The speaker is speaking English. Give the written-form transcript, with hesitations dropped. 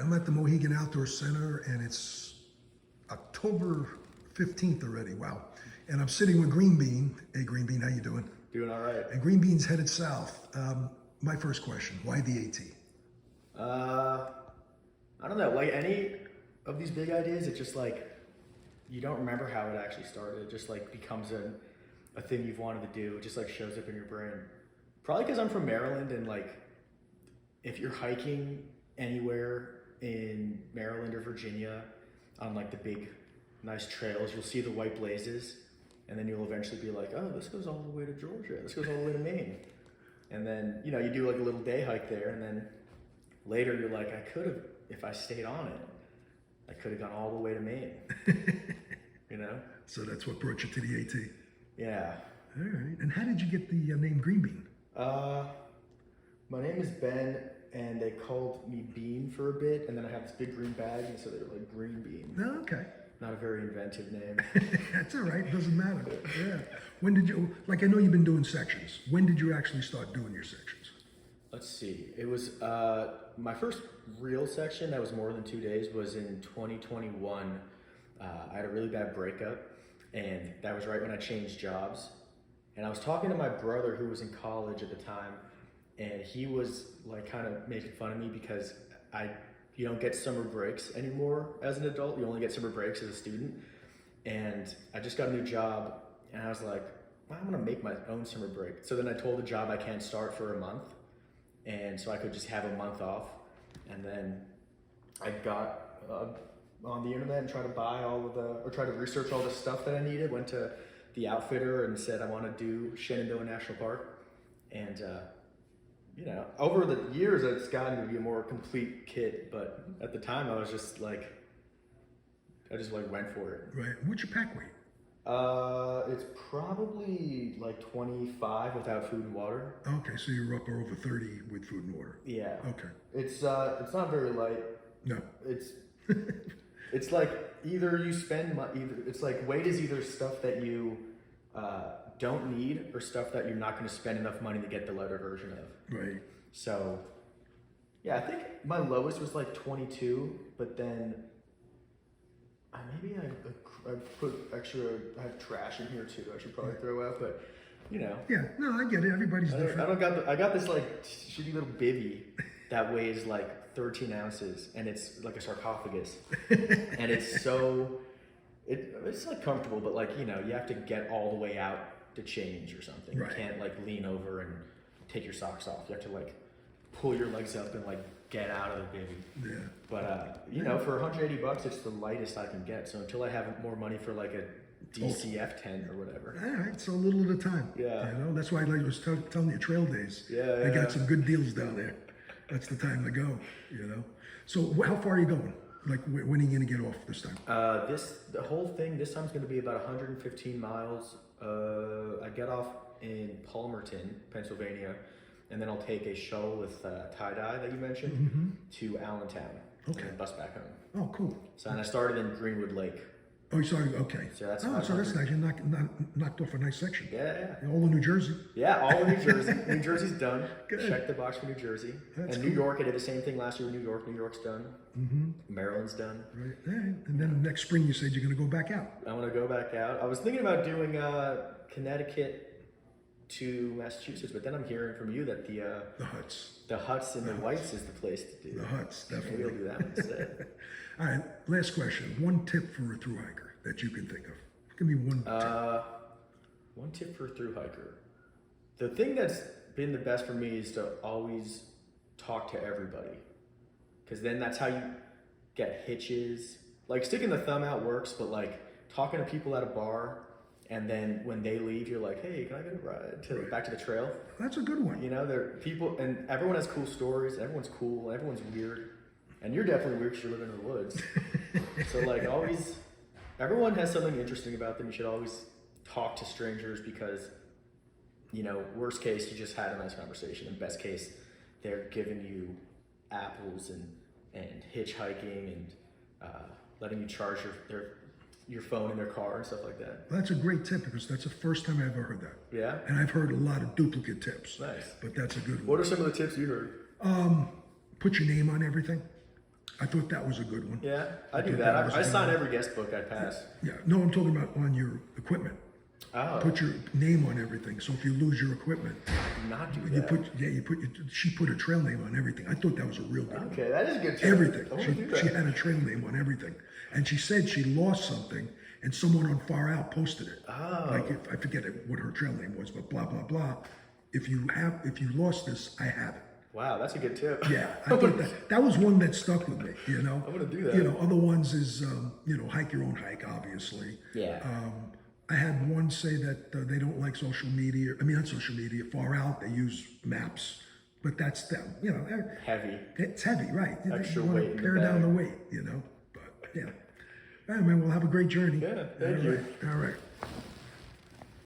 I'm at the Mohegan Outdoor Center, and it's October 15th already. Wow. And I'm sitting with Greenbean. Hey, Greenbean, how you doing? Doing all right. And Greenbean's headed south. My first question, why the AT? I don't know, like any of these big ideas, it's just like, you don't remember how it actually started. It just like becomes a thing you've wanted to do. It just like shows up in your brain. Probably because I'm from Maryland, and like, if you're hiking anywhere in Maryland or Virginia on like the big, nice trails, you'll see the white blazes, and then you'll eventually be like, oh, this goes all the way to Georgia. This goes all the way to Maine. And then, you know, you do like a little day hike there, and then later you're like, I could have, if I stayed on it, I could have gone all the way to Maine. You know? So that's what brought you to the AT. Yeah. All right. And how did you get the name Greenbean? My name is Ben, and they called me Bean for a bit, and then I have this big green bag, and so they were like Green Bean. Oh, okay. Not a very inventive name. That's all right. Doesn't matter. Yeah. When did you, like, I know you've been doing sections. When did you actually start doing your sections? Let's see. It was my first real section that was more than 2 days was in 2021. I had a really bad breakup, and that was right when I changed jobs. And I was talking to my brother who was in college at the time, and he was like kind of making fun of me because you don't get summer breaks anymore as an adult. You only get summer breaks as a student. And I just got a new job, and I was like, well, I'm gonna make my own summer break. So then I told the job I can't start for a month, and so I could just have a month off. And then I got on the internet and tried to buy try to research all the stuff that I needed. Went to the outfitter and said I want to do Shenandoah National Park. And you know, over the years it's gotten to be a more complete kit, but at the time I was just like, I just like went for it. Right. What's your pack weight? It's probably like 25 without food and water. Okay, so you're up or over 30 with food and water. Yeah. Okay. It's not very light. No. It's like either you spend it's like weight is either stuff that you don't need or stuff that you're not going to spend enough money to get the lighter version of. Right. So yeah, I think my lowest was like 22, but then maybe I put extra, I have trash in here too, I should probably throw out, but you know. Yeah, no, I get it. Everybody's different. I got this like shitty little bivvy that weighs like 13 ounces, and it's like a sarcophagus. And it's like comfortable, but like, you know, you have to get all the way out to change or something. Right. You can't like lean over and take your socks off. You have to like pull your legs up and like get out of the baby. Yeah. But you know, for $180, it's the lightest I can get. So until I have more money for like a DCF tent or whatever. All right, so a little at a time. Yeah. You know, that's why I was telling you trail days. Yeah. They got some good deals down there. That's the time to go, you know. So how far are you going? Like, when are you going to get off this time? The whole thing this time's going to be about 115 miles. I get off in Palmerton, Pennsylvania, and then I'll take a shuttle with tie-dye that you mentioned to Allentown. Okay. And bus back home. Oh, cool. So, and I started in Greenwood Lake. Oh, sorry. Okay. So that's so that's nice. You knocked off a nice section. Yeah. All of New Jersey. Yeah, all of New Jersey. New Jersey's done. Good. Check the box for New Jersey. That's and cool. New York, I did the same thing last year with New York. New York's done. Maryland's done. Right. All right. And then next spring you said you're going to go back out. I want to go back out. I was thinking about doing Connecticut to Massachusetts, but then I'm hearing from you that the huts and the whites is the place to do. The huts, definitely. Maybe I'll do that one instead. All right. Last question. One tip for a thru hiker that you can think of. Give me one tip. One tip for a thru hiker. The thing that's been the best for me is to always talk to everybody, because then that's how you get hitches. Like sticking the thumb out works, but like talking to people at a bar, and then when they leave, you're like, hey, can I get a ride back to the trail? That's a good one. You know, there are people, and everyone has cool stories. Everyone's cool. Everyone's weird, and you're definitely weird because you're living in the woods. So like always, everyone has something interesting about them. You should always talk to strangers because, you know, worst case, you just had a nice conversation. And best case, they're giving you apples and hitchhiking and letting you charge your phone in their car and stuff like that. Well, that's a great tip because that's the first time I ever heard that. Yeah? And I've heard a lot of duplicate tips. Nice. But that's a good one. What are some of the tips you heard? Put your name on everything. I thought that was a good one. Yeah, I do thought that. was a I good sign one. every guest book I pass. Yeah, no, I'm talking about on your equipment. Oh, Put your name on everything. So if you lose your equipment, not do you that. she put a trail name on everything. I thought that was a real good one. Okay, that is a good tip. Everything. I wanna do that. She had a trail name on everything. And she said she lost something and someone on Far Out posted it. Oh. Like I forget what her trail name was, but blah blah blah. If you lost this, I have it. Wow, that's a good tip. Yeah, I thought that was one that stuck with me. You know, I'm gonna do that. You know, other ones is hike your own hike, obviously. Yeah. I had one say that they don't like social media. I mean, not social media. Far Out, they use maps, but that's them. You know, Heavy. it's heavy, right? Extra you wanna weight in the pare down bag. the weight, you know. But yeah, all right, man. We'll have a great journey. Yeah, thank you. All right.